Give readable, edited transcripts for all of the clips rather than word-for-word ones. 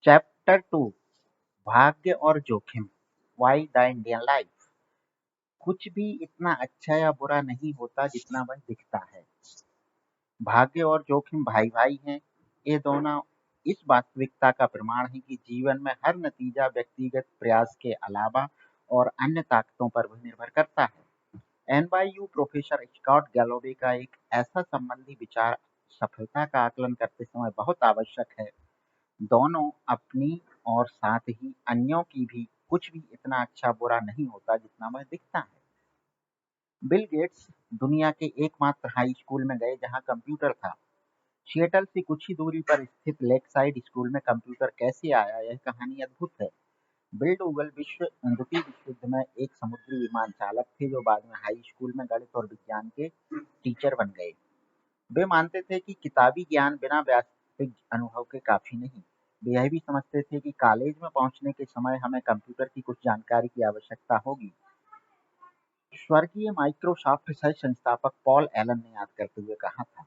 Chapter 2 भाग्य और जोखिम वाई द इंडियन लाइफ। कुछ भी इतना अच्छा या बुरा नहीं होता जितना वह दिखता है। भाग्य और जोखिम भाई भाई हैं। ये दोनों इस वास्तविकता का प्रमाण है कि जीवन में हर नतीजा व्यक्तिगत प्रयास के अलावा और अन्य ताकतों पर भी निर्भर करता है। एनवाईयू प्रोफेसर स्कॉट गैलोवे का एक ऐसा संबंधी विचार सफलता का आकलन करते समय बहुत आवश्यक है। दोनों अपनी और साथ ही अन्यों की भी कुछ भी इतना अच्छा बुरा नहीं होता जितना वह दिखता है। बिल गेट्स दुनिया के एकमात्र हाई स्कूल में गए जहां कंप्यूटर था। सिएटल से कुछ ही दूरी पर स्थित लेकसाइड स्कूल में कंप्यूटर कैसे आया, यह कहानी अद्भुत है। बिल डूगल द्वितीय विश्व युद्ध में एक समुद्री विमान चालक थे जो बाद में हाई स्कूल में गणित और विज्ञान के टीचर बन गए। वे मानते थे कि किताबी ज्ञान बिना वास्तविक अनुभव के काफी नहीं। वे यह भी समझते थे कि कॉलेज में पहुंचने के समय हमें कंप्यूटर की कुछ जानकारी की आवश्यकता होगी। स्वर्गीय माइक्रोसॉफ्ट सह संस्थापक पॉल एलन ने याद करते हुए कहा था,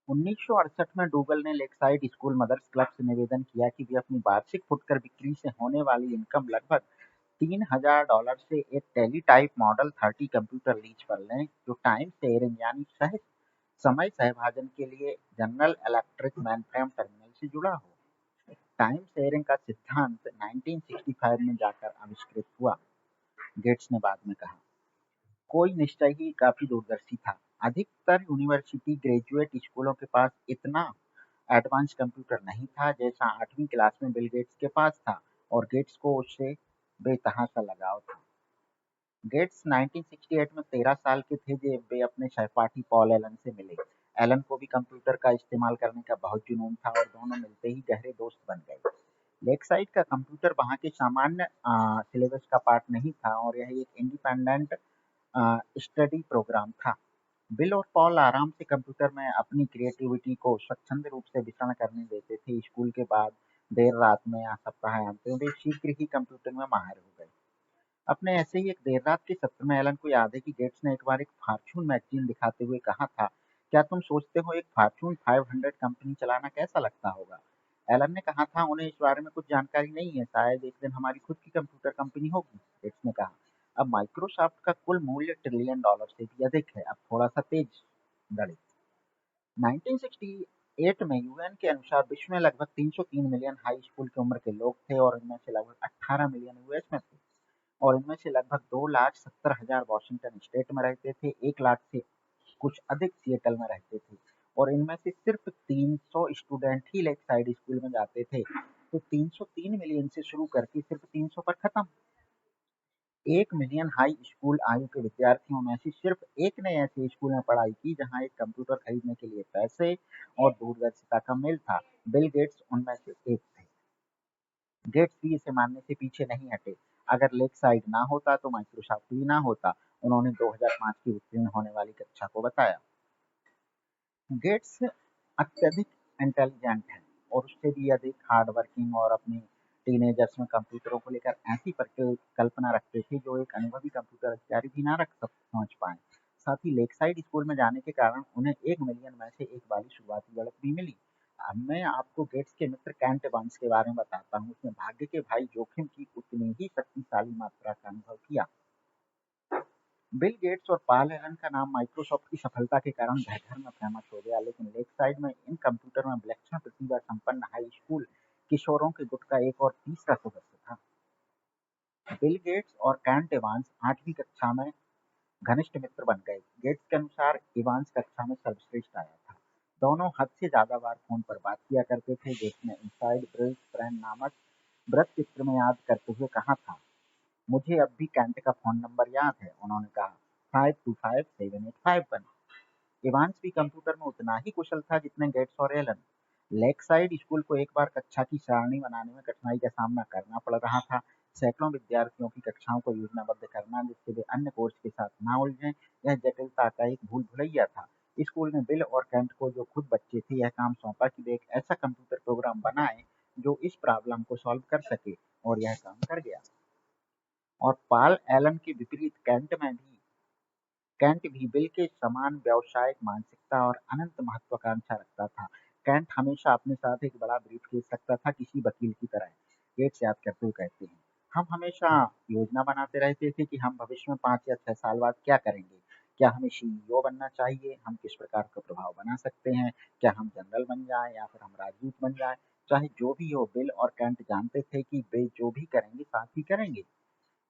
1968 में डूगल ने लेकसाइड स्कूल मदर्स क्लब से निवेदन किया कि वे अपनी वार्षिक फुटकर बिक्री से होने वाली इनकम लगभग $3000 से एक टेलीटाइप मॉडल 30 कंप्यूटर लीज पर लें जो टाइम शेयरिंग यानी सह समय सहभाजन के लिए जनरल इलेक्ट्रिक मेनफ्रेम टर्मिनल से जुड़ा हो। टाइम शेयरिंग का सिद्धांत 1965 में जाकर आविष्कृत हुआ, गेट्स ने बाद में कहा। कोई निश्चय ही काफी दूरदर्शी था। अधिकतर यूनिवर्सिटी ग्रेजुएट स्कूलों के पास इतना एडवांस कंप्यूटर नहीं था जैसा 8वीं क्लास में बिल गेट्स के पास था, और गेट्स को उससे बेतहाशा लगाव था। गेट्स 1968 में 13 साल के थे जब वे अपने सहपाठी पॉल एलन से मिले। एलन को भी कंप्यूटर का इस्तेमाल करने का बहुत जुनून था और दोनों मिलते ही गहरे दोस्त बन गए। लेकसाइड का कंप्यूटर वहाँ के सामान्य सिलेबस का पार्ट नहीं था और यह एक इंडिपेंडेंट स्टडी प्रोग्राम था। बिल और पॉल आराम से कंप्यूटर में अपनी क्रिएटिविटी को स्वच्छंद रूप से विचरण करने देते थे। स्कूल के बाद देर रात में या सप्ताहांत में वे शीघ्र ही कंप्यूटर में माहिर हो गए। अपने ऐसे ही एक देर रात के सत्र में एलन को याद है कि गेट्स ने एक बार एक फॉर्च्यून मैगजीन दिखाते हुए कहा था, क्या तुम सोचते हो एक फॉर्च्यून 500 कंपनी चलाना कैसा लगता होगा? एलन ने कहा था, उन्हें इस बारे में कुछ जानकारी नहीं है, शायद एक दिन हमारी खुद की कंप्यूटर कंपनी होगी। गेट्स ने कहा, अब माइक्रोसॉफ्ट का कुल मूल्य $1 ट्रिलियन से भी अधिक है। अब थोड़ा सा तेज गणित। 1968 में यूएन के अनुसार विश्व में लगभग 303 मिलियन हाई स्कूल की उम्र के लोग थे और इनमें से लगभग 18 मिलियन यूएस में थे, और इनमें से लगभग 2,70,000 वॉशिंगटन स्टेट में रहते थे, 1 लाख से कुछ अधिक सिएटल में रहते थे, और इनमें से सिर्फ 300 स्टूडेंट ही लेक साइड स्कूल में जाते थे। तो 303 मिलियन से शुरू करके सिर्फ 300 पर खत्म। 1 मिलियन हाई स्कूल आयु के विद्यार्थियों में से सिर्फ एक ने ऐसे स्कूल में पढ़ाई की जहां एक कंप्यूटर खरीदने के लिए पैसे और दूरदर्शिता का मेल था। बिल गेट्स उनमें से एक थे। गेट्स भी इसे मानने से पीछे नहीं हटे, अगर लेक साइड ना होता तो माइक्रोसॉफ्ट भी ना होता। उन्होंने 2005 की उत्तीर्ण होने वाली कक्षा को बताया। गेट्स अत्यधिक इंटेलिजेंट है और उससे भी अधिक हार्ड वर्किंग, और अपने टीनेजर्स में कंप्यूटरों को लेकर ऐसी परिकल्पना रखते थे जो एक अनुभवी कंप्यूटर अधिकारी भी ना समझ पाए। साथ ही लेकसाइड स्कूल में जाने के कारण उन्हें 1 मिलियन में से एक वाली शुरुआती बढ़त भी मिली। अब मैं आपको गेट्स के मित्र कैंट एवंस के बारे में बताता हूँ। उसने भाग्य के भाई जोखिम की उतनी ही शक्तिशाली मात्रा का अनुभव किया। बिल गेट्स और पॉल एलन का नाम माइक्रोसॉफ्ट की सफलता के कारण घर-घर में फेमस हो गया, लेकिन लेकसाइड में इन कंप्यूटर में विलक्षण प्रतिभा संपन्न हाई स्कूल किशोरों के गुट का एक और तीसरा सदस्य था। बिल गेट्स और कैंट एवांस 8वीं कक्षा में घनिष्ठ मित्र बन गए। गेट्स के अनुसार इवांस कक्षा में सर्वश्रेष्ठ आया था। दोनों हद से ज्यादा बार फोन पर बात किया करते थे। गेट्स ने इनसाइड ब्रिज फ्रेंड नामक वृत्त चित्र में याद करते हुए कहा था, मुझे अब भी कैंट का फोन नंबर याद है। उन्होंने कहा, 5257851। इवांस भी कंप्यूटर में उतना ही कुशल था जितने गेट्स और एलन। लेकसाइड स्कूल को एक बार कक्षा की सारणी बनाने में कठिनाई का सामना करना पड़ रहा था। सैकड़ों विद्यार्थियों की कक्षाओं को योजनाबद्ध करना जिससे वे अन्य कोर्स के साथ ना उलझें, यह जटिलता का एक भूल भुलैया था। स्कूल ने बिल और कैंट को, जो खुद बच्चे थे, यह काम सौंपा कि वे एक ऐसा कंप्यूटर प्रोग्राम बनाएं जो इस प्रॉब्लम को सॉल्व कर सके, और यह काम कर गया। और पॉल एलन के विपरीत कैंट भी बिल के समान व्यावसायिक मानसिकता और अनंत महत्वाकांक्षा रखता था। कैंट हमेशा अपने साथ एक बड़ा ब्रीफकेस रखता था, किसी वकील की तरह। गेट्स याद करते हुए कहते हैं, हम हमेशा योजना बनाते रहते थे कि हम भविष्य में 5 या 6 साल बाद क्या करेंगे। क्या हमें सीईओ बनना चाहिए, हम किस प्रकार का प्रभाव बना सकते हैं, क्या हम जनरल बन जाएं या फिर हम राजदूत बन जाएं। चाहे जो भी हो, बिल और कैंट जानते थे कि वे जो भी करेंगे साथ ही करेंगे।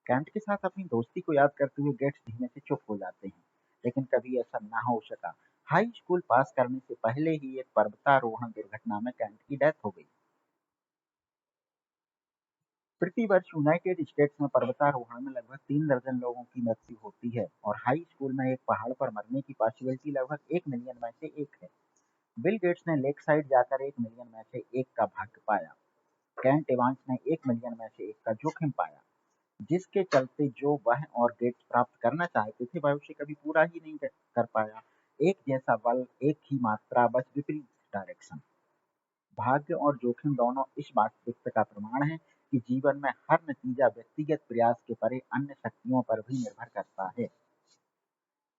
कैंट के साथ अपनी दोस्ती को याद करते हुए गेट्स धीमे से चुप हो जाते हैं। लेकिन कभी ऐसा ना हो सका। हाई स्कूल पास करने से पहले ही एक पर्वतारोहण दुर्घटना में कैंट की डेथ हो गई। प्रति वर्ष यूनाइटेड स्टेट्स में पर्वतारोहण में लगभग 3 दर्जन लोगों की मृत्यु होती है और हाई स्कूल में एक पहाड़ पर मरने की पॉसिबिलिटी लगभग 1 मिलियन में से एक है। बिल गेट्स ने लेक साइड जाकर 1 मिलियन में से एक का भाग्य पाया। कैंट एवांस ने 1 मिलियन में से एक का जोखिम पाया, जिसके चलते जो वह और गेट्स प्राप्त करना चाहते थे वह उसे कभी पूरा ही नहीं कर पाया। एक जैसा बल, एक ही मात्रा, बस विपरीत डायरेक्शन। भाग्य और जोखिम दोनों इस वास्तविकता का प्रमाण है कि जीवन में हर नतीजा व्यक्तिगत प्रयास के परे अन्य शक्तियों पर भी निर्भर करता है।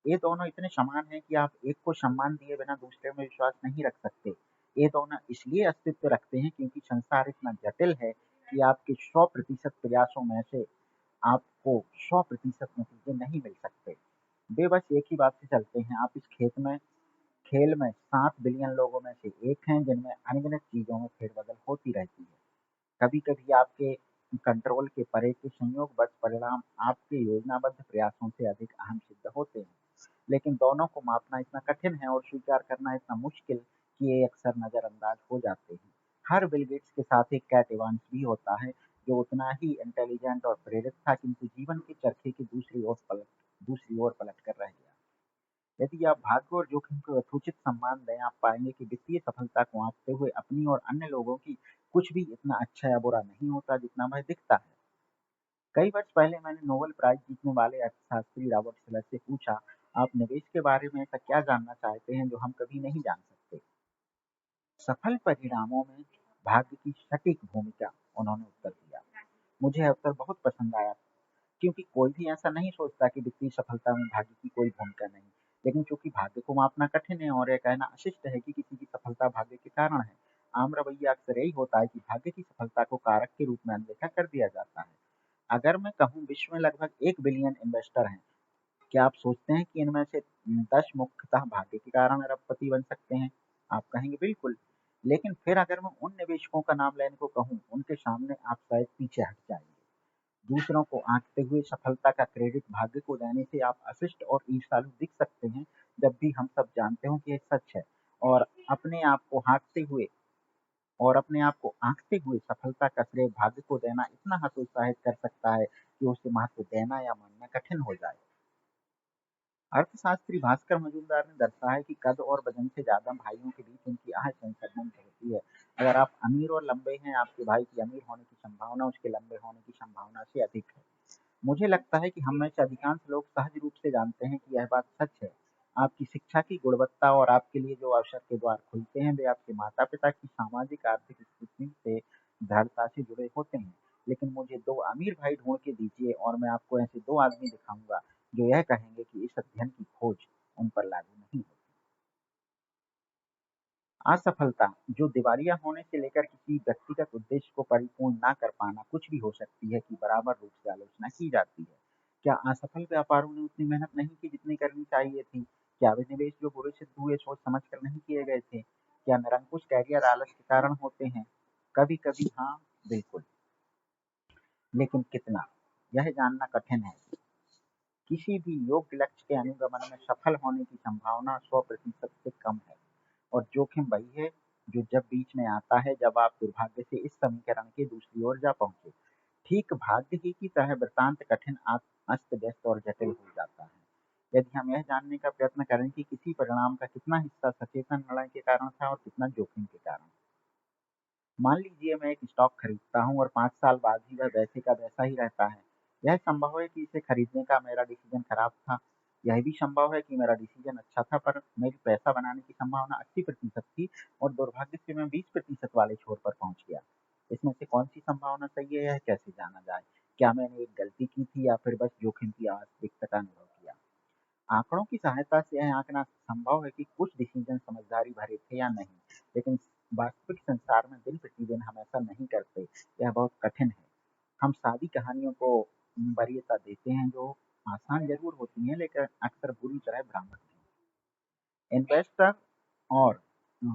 ये दोनों इतने समान हैं कि आप एक को सम्मान दिए बिना दूसरे में विश्वास नहीं रख सकते। ये दोनों इसलिए अस्तित्व रखते हैं क्योंकि संसार इतना जटिल है कि आपके 100% प्रयासों में से आपको 100% नतीजे नहीं मिल सकते। वे बस एक ही बात से चलते हैं। आप इस खेल में 7 बिलियन लोगों में से एक हैं जिनमें अनगिनत चीजों में फेरबदल होती रहती है। कभी-कभी आपके कंट्रोल के परे के संयोगवश परिणाम आपके योजनाबद्ध प्रयासों से अधिक अहम सिद्ध होते हैं। लेकिन दोनों को मापना इतना कठिन है और स्वीकार करना इतना मुश्किल कि ये अक्सर नजरअंदाज हो जाते हैं। हर बिल गेट्स के साथ एक कैट एवांस भी होता है, जो उतना ही इंटेलिजेंट और प्रेरित था, किंतु जीवन के चरखे की दूसरी ओर पलट कर रह गया। यदि आप भाग्य और जोखिम को यथोचित सम्मान दें, आप पाएंगे कि वित्तीय सफलता को आंकते हुए अपनी और अन्य लोगों की कुछ भी इतना अच्छा या बुरा नहीं होता जितना वह दिखता है। कई वर्ष पहले मैंने नोबेल प्राइज जीतने वाले अर्थशास्त्री रॉबर्ट शिलर से पूछा, आप निवेश के बारे में ऐसा क्या जानना चाहते हैं जो हम कभी नहीं जान सकते। सफल परिणामों में भाग्य की सटीक भूमिका, उन्होंने उत्तर दिया। मुझे यह उत्तर बहुत पसंद आया, क्योंकि कोई भी ऐसा नहीं सोचता कि वित्तीय सफलता में भाग्य की कोई भूमिका नहीं। लेकिन चूंकि भाग्य को मापना कठिन है और यह कहना अशिष्ट है कि किसी की सफलता भाग्य के कारण है, आम रवैया अक्सर यही होता है कि भाग्य की सफलता को कारक के रूप में अनदेखा कर दिया जाता है। अगर मैं कहूँ विश्व में लगभग 1 बिलियन इन्वेस्टर हैं, क्या आप सोचते हैं कि इनमें से 10 मुख्यतः भाग्य के कारण अरबपति बन सकते हैं? आप कहेंगे बिल्कुल। लेकिन फिर अगर मैं उन निवेशकों का नाम लेने को कहूँ, उनके सामने आप शायद पीछे हट जाएंगे। दूसरों को आंकते हुए सफलता का क्रेडिट भाग्य को देने से आप अशिष्ट और ईर्ष्यालु दिख सकते हैं, जब भी हम सब जानते हो कि यह सच है। और अपने आप को हाँकते हुए अपने आप को आंकते हुए सफलता का श्रेय भाग्य को देना इतना हतोत्साहित कर सकता है कि उसे महत्व देना या मानना कठिन हो जाए। अर्थशास्त्री भास्कर मजूमदार ने दर्शाया है कि कद और वजन से ज्यादा भाइयों के बीच उनकी आय संबंध होती है। अगर आप अमीर और लंबे हैं, आपके भाई की अमीर होने की संभावना उसके लंबे होने की संभावना से अधिक है। मुझे लगता है कि हम में से अधिकांश लोग सहज रूप से जानते हैं कि यह बात सच है। आपकी शिक्षा की गुणवत्ता और आपके लिए जो अवसर के द्वार खुलते हैं, वे आपके माता-पिता की सामाजिक आर्थिक स्थिति से दृढ़ता से जुड़े होते हैं। लेकिन मुझे 2 अमीर भाई ढूँढ के दीजिए और मैं आपको ऐसे 2 आदमी दिखाऊँगा, जो यह कहेंगे कि इस अध्ययन की खोज उन पर लागू नहीं होती। असफलता, जो दिवालिया होने से लेकर किसी व्यक्तिगत उद्देश्य को परिपूर्ण ना कर पाना कुछ भी हो सकती है, की बराबर रूप से आलोचना की जाती है। क्या असफल व्यापारियों ने उतनी मेहनत नहीं की जितनी करनी चाहिए थी? क्या वे निवेश जो बुरे सिद्ध हुए सोच समझ कर नहीं किए गए थे? क्या निरंकुश कैरियर आलस के कारण होते हैं? कभी कभी हाँ, बिल्कुल। लेकिन कितना, यह जानना कठिन है। किसी भी योग्य लक्ष्य के अनुगमन में सफल होने की संभावना 100% से कम है। और जोखिम वही है जो जब बीच में आता है, जब आप दुर्भाग्य से इस समीकरण के दूसरी ओर जा पहुंचे। ठीक भाग्य ही की तरह वृतांत कठिन, अस्त व्यस्त और जटिल हो जाता है। यदि हम यह जानने का प्रयत्न करें कि किसी परिणाम का कितना हिस्सा सचेतन निर्णय के कारण था और कितना जोखिम के कारण। मान लीजिए मैं एक स्टॉक खरीदता हूँ और 5 साल बाद ही वह वैसे का वैसा ही रहता है। यह संभव है कि इसे खरीदने का मेरा डिसीजन खराब था। यह भी संभव है कि मेरा डिसीजन अच्छा था, पर मेरी पैसा बनाने की संभावना 80% थी और दुर्भाग्य से मैं 20% वाले छोर पर पहुंच गया। इसमें से कौन सी संभावना सही है, यह कैसे जाना जाए? क्या मैंने एक गलती की थी या फिर बस जोखिम की वास्तविकता का अनुभव किया? आंकड़ों की सहायता से यह आंकना संभव है कि कुछ डिसीजन समझदारी भरे थे या नहीं, लेकिन वास्तविक संसार में दिन प्रतिदिन हम ऐसा नहीं करते। यह बहुत कठिन है। हम सादी कहानियों को वरीयता देते हैं जो आसान जरूर होती हैं लेकिन अक्सर बुरी तरह भ्रामक हैं। इन्वेस्टर और अ,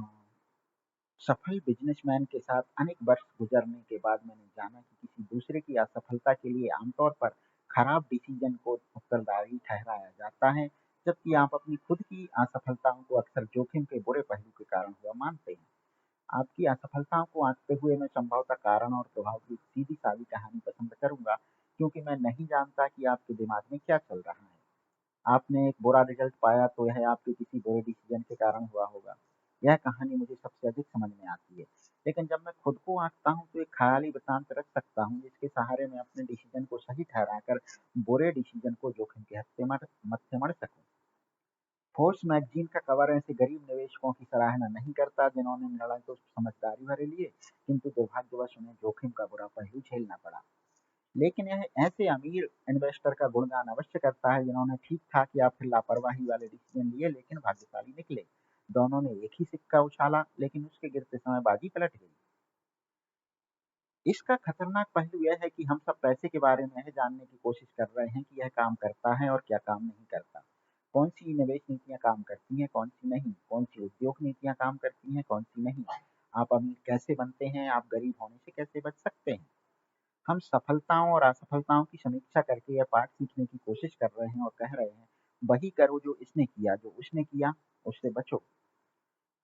सफल बिजनेसमैन के साथ अनेक वर्ष गुजरने के बाद मैंने जाना कि किसी दूसरे की असफलता के लिए आमतौर पर खराब डिसीजन को उत्तरदायी ठहराया जाता है, जबकि आप अपनी खुद की असफलताओं को अक्सर जोखिम के बुरे पहलू के कारण हुआ मानते हैं। आपकी असफलताओं को आंकते हुए मैं संभवतः कारण और प्रभाव की एक सीधी सादी कहानी पसंद करूंगा, क्योंकि मैं नहीं जानता कि आपके दिमाग में क्या चल रहा है। आपने एक बुरा रिजल्ट पाया तो यह आपके किसी बुरे डिसीजन के कारण हुआ होगा। यह कहानी मुझे सबसे अधिक समझ में आती है। लेकिन जब मैं खुद को आंकता हूँ तो एक ख्याली वृत्तांत रख सकता हूँ जिसके सहारे मैं अपने डिसीजन को सही ठहराकर बुरे डिसीजन को जोखिम के हत्थे मत से मर सकूं। फोर्ब्स मैगजीन का कवर ऐसे गरीब निवेशकों की सराहना नहीं करता जिन्होंने निर्णय तो समझदारी भरे लिए, किंतु दुर्भाग्यवश उन्हें जोखिम का बुरा पहलू झेलना पड़ा। लेकिन यह ऐसे अमीर इन्वेस्टर का गुणगान अवश्य करता है जिन्होंने ठीक ठाक या फिर लापरवाही वाले डिसीजन लिए लेकिन भाग्यशाली निकले। दोनों ने एक ही सिक्का उछाला लेकिन उसके गिरते समय बाजी पलट गई। इसका खतरनाक पहलू यह है कि हम सब पैसे के बारे में यह जानने की कोशिश कर रहे हैं कि यह काम करता है और क्या काम नहीं करता। कौन सी निवेश नीतियां काम करती हैं, कौन सी नहीं, कौन सी उद्योग नीतियां काम करती हैं, कौन सी नहीं। आप अमीर कैसे बनते हैं, आप गरीब होने से कैसे बच सकते हैं। हम सफलताओं और असफलताओं की समीक्षा करके यह पाठ सीखने की कोशिश कर रहे हैं और कह रहे हैं, वही करो जो इसने किया, जो उसने किया, उससे बचो।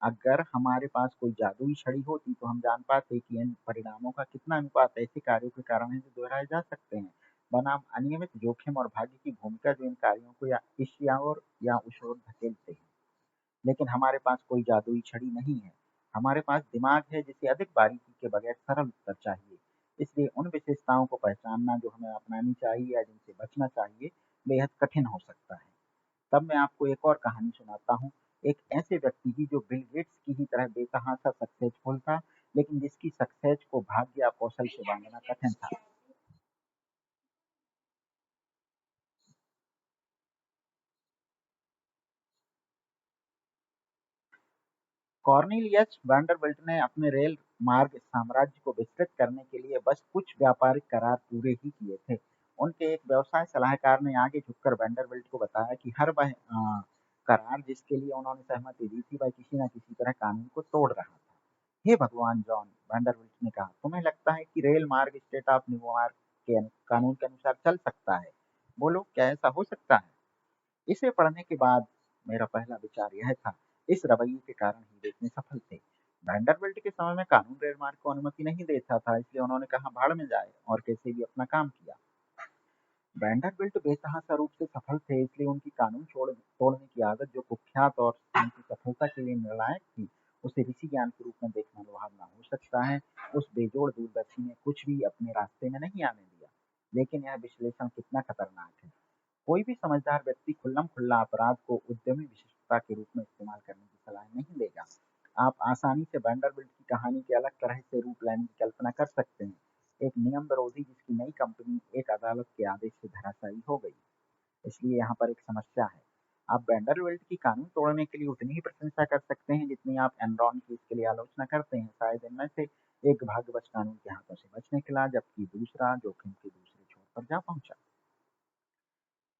अगर हमारे पास कोई जादुई छड़ी होती तो हम जान पाते कि इन परिणामों का कितना अनुपात ऐसे कार्यों के कारण है जो दोहराए जा सकते हैं, बनाम अनियमित जोखिम और भाग्य की भूमिका जो इन कार्यों को या इस या और या उस ओर धकेलते हैं। लेकिन हमारे पास कोई जादुई छड़ी नहीं है। हमारे पास दिमाग है जिसे अधिक बारीकी के बगैर सरल उत्तर चाहिए। इसलिए उन विशेषताओं को पहचानना जो हमें अपनानी चाहिए या जिनसे बचना चाहिए बेहद कठिन हो सकता है। तब मैं आपको एक और कहानी सुनाता हूँ, एक ऐसे व्यक्ति की जो बिल गेट्स की ही तरह बेतहासा सक्सेसफुल था, लेकिन जिसकी सक्सेस को भाग्य या कौशल से बांधना कठिन था। कॉर्नेलियस वैंडरबिल्ट ने अपने रेल मार्ग साम्राज्य को विस्तृत करने के लिए बस कुछ व्यापारिक करार पूरे ही किए थे। उनके एक व्यवसाय सलाहकार ने आगे झुककर वैंडरबिल्ट को बताया कि हर वह करार जिसके लिए उन्होंने सहमति दी थी वह किसी न किसी तरह कानून को तोड़ रहा था। हे भगवान जॉन, वैंडरबिल्ट ने कहा, तुम्हें लगता है कि रेल मार्ग स्टेट ऑफ न्यूयॉर्क के कानून के अनुसार चल सकता है? बोलो, क्या ऐसा हो सकता है? इसे पढ़ने के बाद मेरा पहला विचार यह था, इस रवैये के कारण ही वे इतने सफल थे। वैंडरबिल्ट के समय में कानून रेलमार्ग को अनुमति नहीं देता था, इसलिए उन्होंने कहा भाड़ में जाए और कैसे भी अपना काम किया। वैंडरबिल्ट बेतहाशा रूप से सफल थे, इसलिए उनकी कानून तोड़ने की आदत जो कुख्यात और उनकी सफलता के लिए निर्णायक थी, उसे ऋषि ज्ञान के रूप में देखना लुभावना हो सकता है। उस बेजोड़ दूरदर्शी ने कुछ भी अपने रास्ते में नहीं आने दिया। लेकिन यह विश्लेषण कितना खतरनाक है। कोई भी समझदार व्यक्ति खुल्लम-खुल्ला अपराध को उद्यमी विशिष्टता के रूप में इस्तेमाल करने की सलाह नहीं देगा। आप आसानी से वैंडरबिल्ट की कहानी के अलग तरह से रूप लेने की कल्पना कर सकते हैं। एक नियम विरोधी जिसकी नई कंपनी एक अदालत के आदेश से धराशायी हो गई। इसलिए यहाँ पर एक समस्या है। आप वैंडरबिल्ट की कानून तोड़ने के लिए उतनी ही प्रशंसा कर सकते हैं जितनी आप एनरॉन की इसके लिए आलोचना करते हैं। शायद इनमें से एक भाग्यवश कानून के हाथों से बच निकला, जबकि दूसरा जोखिम के दूसरे छोर पर जा पहुंचा।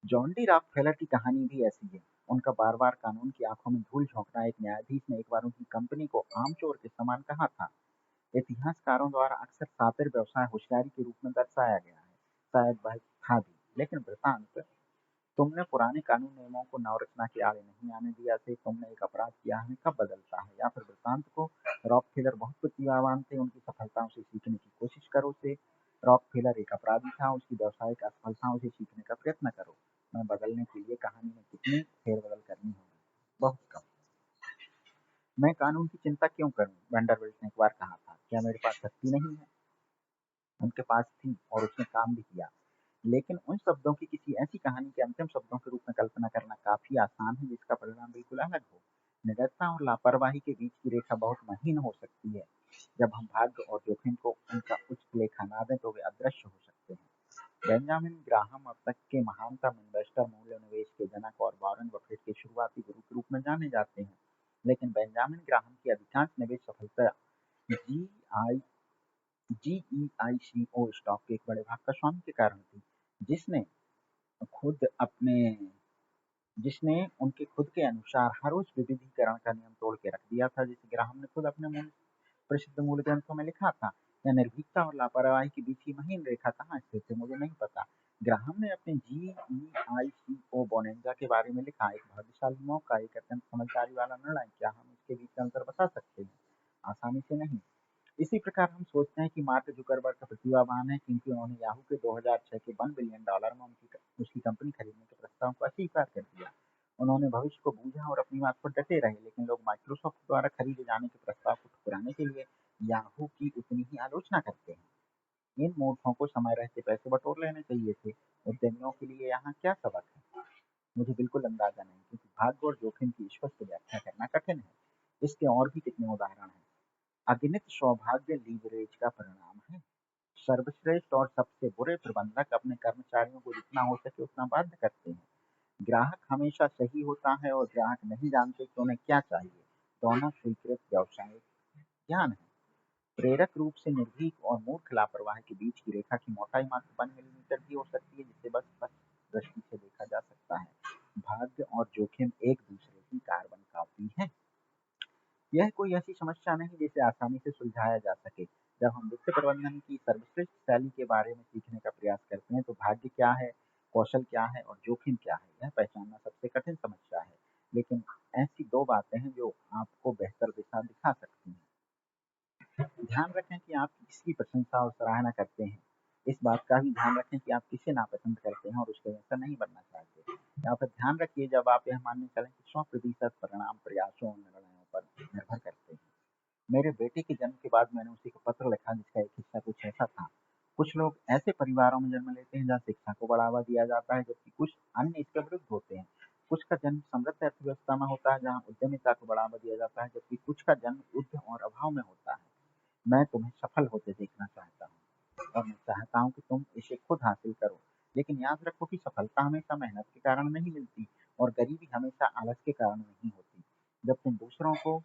जॉन डी रॉकफेलर की कहानी भी ऐसी है। उनका बार-बार कानून की आंखों में धूल झोंकना। एक न्यायाधीश ने एक बार उनकी कंपनी को आम चोर के समान कहा था। इतिहासकारों द्वारा अक्सर शातिर व्यवसाय होशियारी के रूप में दर्शाया गया है। शायद वह था भी, लेकिन वृतांत, तुमने पुराने कानून नियमों को नवरचना के आड़े नहीं आने दिया से तुमने एक अपराध किया हमें कब बदलता है। या फिर वृतांत को, रॉकफेलर बहुत प्रतिभावान थे, उनकी सफलताओं से सीखने की कोशिश करो से रॉकफेलर एक अपराधी था, उसकी व्यावसायिक असफलताओं से सीखने का प्रयत्न करो। मैं बदलने के लिए कहानी में कितनी फेरबदल करनी होगी? बहुत कम। मैं कानून की चिंता क्यों करूं? वैंडरबिल्ट ने एक बार कहा था। क्या मेरे पास शक्ति नहीं है? उनके पास थी और उसने काम भी किया। लेकिन उन शब्दों की किसी ऐसी कहानी के अंतिम शब्दों के रूप में कल्पना करना काफी आसान है जिसका परिणाम बिल्कुल अलग हो। निडरता और लापरवाही के बीच की रेखा बहुत महीन हो सकती है। जब हम भाग्य और जोखिम को उनका उच्च लेखा ना दें तो वे अदृश्य हो सकते हैं। बेंजामिन ग्राहम अब तक के महानतम इन्वेस्टर मूल्य निवेश के जनक और वॉरेन बफेट के शुरुआती गुरु के रूप में जाने जाते हैं। लेकिन बेंजामिन ग्राहम की अधिकांश निवेश सफलता जीआई जीईआईसीओ स्टॉक के एक बड़े भाग का स्वामी के कारण थी, जिसने खुद अपने जिसने उनके खुद के अनुसार हर उस विविधीकरण का नियम तोड़ के रख दिया था जिसे ग्राहम ने खुद अपने प्रसिद्ध मूल ग्रंथों में लिखा था। या निर्भीकता और लापरवाही के बीच की महीन रेखा कहाँ स्थित है मुझे नहीं पता। ग्राहम ने अपने जीईआईसीओ बोनेंजा के बारे में लिखा, एक भाग्यशाली मौका, एक अत्यंत समझदारी वाला निर्णय। क्या हम इसके बीच का अंतर बता सकते हैं? आसानी से नहीं। इसी प्रकार हम सोचते हैं कि मार्क जुकरबर्ग का प्रतिभावान है क्योंकि उन्होंने याहू के 2006 के $1 बिलियन में उसकी कंपनी खरीदने के प्रस्ताव को अस्वीकार कर दिया। उन्होंने भविष्य को बूझा और अपनी बात पर डटे रहे, लेकिन लोग माइक्रोसॉफ्ट द्वारा खरीदे जाने के प्रस्ताव को ठुकराने के लिए याहू की उतनी ही आलोचना करते हैं। इन मूर्खों को समय रहते पैसे बटोर लेने चाहिए थे। उद्यमियों के लिए यहाँ क्या सबक है? मुझे बिल्कुल अंदाजा नहीं, क्योंकि भाग्य और जोखिम की स्पष्ट व्याख्या करना कठिन है। इसके और भी कितने उदाहरण हैं। अगणित सौभाग्य लीवरेज का परिणाम है। सर्वश्रेष्ठ और सबसे बुरे प्रबंधक अपने कर्मचारियों को जितना हो सके उतना बाध्य करते हैं। ग्राहक हमेशा सही होता है और ग्राहक नहीं जानते कि उन्हें क्या चाहिए। दोनों स्वीकृत व्यावसायिक ज्ञान है। प्रेरक रूप से निर्भीक और मूर्ख लापरवाही के बीच की रेखा की मोटाई मात्र 1 मिलीमीटर की हो सकती है, जिसे बस दृष्टि से देखा जा सकता है। भाग्य और जोखिम एक दूसरे की कार्बन कॉपी है। यह कोई ऐसी समस्या नहीं जिसे आसानी से सुलझाया जा सके। जब हम वित्त प्रबंधन की सर्वश्रेष्ठ शैली के बारे में सीखने का प्रयास करते हैं तो भाग्य क्या है, कौशल क्या है और जोखिम क्या है, यह पहचानना सबसे कठिन समस्या है। लेकिन ऐसी दो बातें हैं जो आपको बेहतर दिशा दिखा सकती हैं। ध्यान रखें कि आप किसकी प्रशंसा और सराहना करते हैं। इस बात का भी ध्यान रखें कि आप किसे नापसंद करते हैं और उसके जैसा नहीं बनना चाहते। या फिर ध्यान रखिए जब आप यह मानने चलें कि 100% परिणाम प्रयासों और निर्णयों पर निर्भर करते हैं। मेरे बेटे के जन्म के बाद मैंने उसे एक पत्र लिखा जिसका एक हिस्सा कुछ ऐसा था। कुछ लोग ऐसे परिवारों में जन्म लेते हैं जहाँ शिक्षा को बढ़ावा दिया जाता है, जबकि कुछ अन्य इसके विरुद्ध होते हैं। कुछ का जन्म समृद्ध अर्थव्यवस्था में होता है जहाँ उद्यमिता को बढ़ावा दिया जाता है, जबकि कुछ का जन्म युद्ध और अभाव में होता है। मैं तुम्हें सफल होते देखना चाहता हूँ और मैं चाहता हूँ कि तुम इसे खुद हासिल करो। लेकिन याद रखो कि सफलता हमेशा मेहनत के कारण नहीं मिलती और गरीबी हमेशा आलस के कारण नहीं होती। जब तुम दूसरों को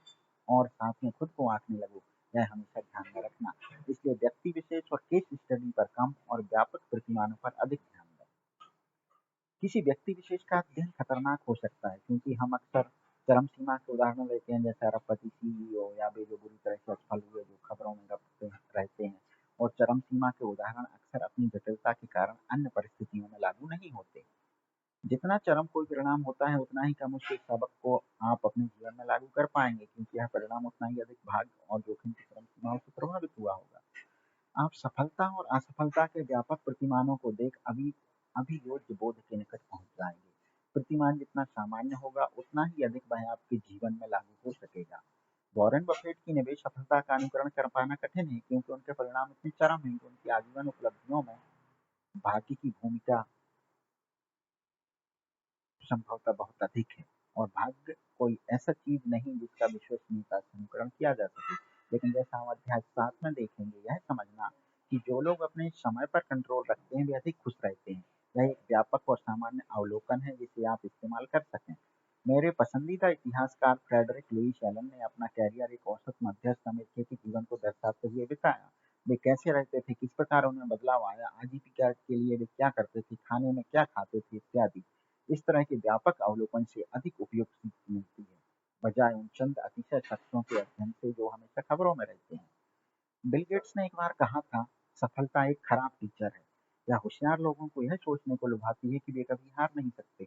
और साथ में खुद को आंकने लगो, यह हमेशा ध्यान में रखना। इसलिए व्यक्ति विशेष और केस स्टडी पर कम और व्यापक प्रतिमानों पर अधिक ध्यान दें। किसी व्यक्ति विशेष का अध्ययन खतरनाक हो सकता है क्योंकि हम अक्सर चरम सीमा के उदाहरण लेते हैं, जैसे अरबपति सीईओ या वे जो बुरी तरह से असफल हुए जो खबरों में रहते हैं। और चरम सीमा के उदाहरण अक्सर अपनी जटिलता के कारण अन्य परिस्थितियों में लागू नहीं होते। जितना चरम कोई परिणाम होता है उतना ही कम उसके सबक को आप अपने जीवन में लागू कर पाएंगे, क्योंकि यह परिणाम उतना ही अधिक भाग्य और जोखिम की चरम सीमाओं से प्रभावित हुआ होगा। आप सफलता और असफलता के व्यापक प्रतिमानों को देख अभी अभियोज्य बोध के निकट पहुंच जाएंगे। प्रतिमान जितना सामान्य होगा उतना ही अधिक वह आपके जीवन में लागू हो सकेगा। वॉरेन बफेट की निवेश सफलता का अनुकरण कर पाना कठिन है क्योंकि उनके परिणाम इतने चरम हैं कि उनकी आजीवन उपलब्धियों में भाग्य की भूमिका संभवतः बहुत अधिक है। और भाग्य कोई ऐसा चीज नहीं जिसका विश्वसनीयता से अनुकरण किया जा सके। लेकिन जैसा हम अध्याय 7 में देखेंगे, यह समझना कि जो लोग अपने समय पर कंट्रोल रखते हैं वे अधिक खुश रहते हैं, यह एक व्यापक और सामान्य अवलोकन है जिसे आप इस्तेमाल कर सकें। मेरे पसंदीदा इतिहासकार फ्रेडरिक लुईस एलन ने अपना कैरियर एक औसत मध्यस्थ अमेरिकी के जीवन को दर्शाते हुए बिताया। वे कैसे रहते थे, किस प्रकार उनमें बदलाव आया, आजीविका के लिए वे क्या करते थे, खाने में क्या खाते थे इत्यादि। इस तरह के व्यापक अवलोकन से अधिक उपयुक्त सीख मिलती है, बजाय उन चंद अतिशय शख्सों के अध्ययन से जो हमेशा खबरों में रहते हैं। बिल गेट्स ने एक बार कहा था, सफलता एक खराब टीचर है। यह होशियार लोगों को यह सोचने को लुभाती है कि वे कभी हार नहीं सकते।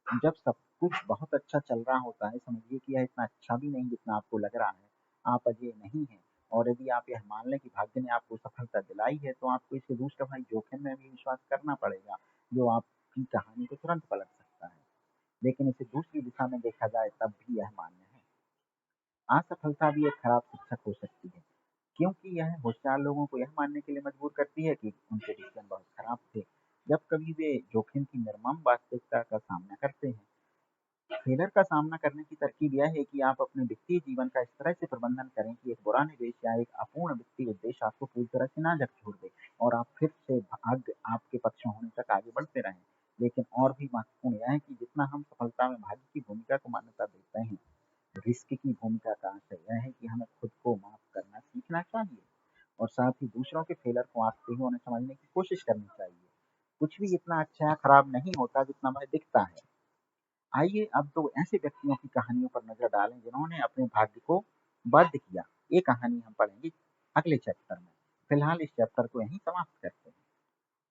जब सब कुछ बहुत अच्छा चल रहा होता है, समझिए कि यह इतना अच्छा भी नहीं जितना आपको लग रहा है। आप अजय नहीं हैं। और यदि आप यह मान लें कि भाग्य ने आपको सफलता दिलाई है, तो आपको इसे दूसरे भाई जोखिम में भी विश्वास करना पड़ेगा, जो आपकी कहानी को तुरंत पलट सकता है। लेकिन इसे दूसरी दिशा में देखा जाए तब भी यह मान्य है। असफलता भी एक खराब शिक्षक हो सकती है, क्योंकि यह होशियार लोगों को यह मानने के लिए मजबूर करती है कि उनके डिसीजन बहुत खराब थे। जब कभी वे जोखिम की निर्मम वास्तविकता का सामना करते हैं। फेलर का सामना करने की तरकीब यह है कि आप अपने वित्तीय जीवन का इस तरह से प्रबंधन करें कि एक बुरा निवेश या एक अपूर्ण वित्तीय उद्देश्य आपको पूरी तरह से ना झकझोर दे और आप फिर से भाग्य आपके पक्ष में होने तक आगे बढ़ते रहें। लेकिन और भी महत्वपूर्ण यह है कि जितना हम सफलता में भाग्य की भूमिका को मान्यता देते हैं, रिस्क की भूमिका का आशय यह है कि हमें खुद को माफ करना सीखना चाहिए और साथ ही दूसरों के फेलियर को आंकते हुए उन्हें समझने की कोशिश करनी चाहिए। कुछ भी इतना अच्छा या खराब नहीं होता जितना हमें दिखता है। आइए अब 2 ऐसे व्यक्तियों की कहानियों पर नजर डालें जिन्होंने अपने भाग्य को बदल किया। ये कहानी हम पढ़ेंगे अगले चैप्टर में। फिलहाल इस चैप्टर को यहीं समाप्त करते हैं।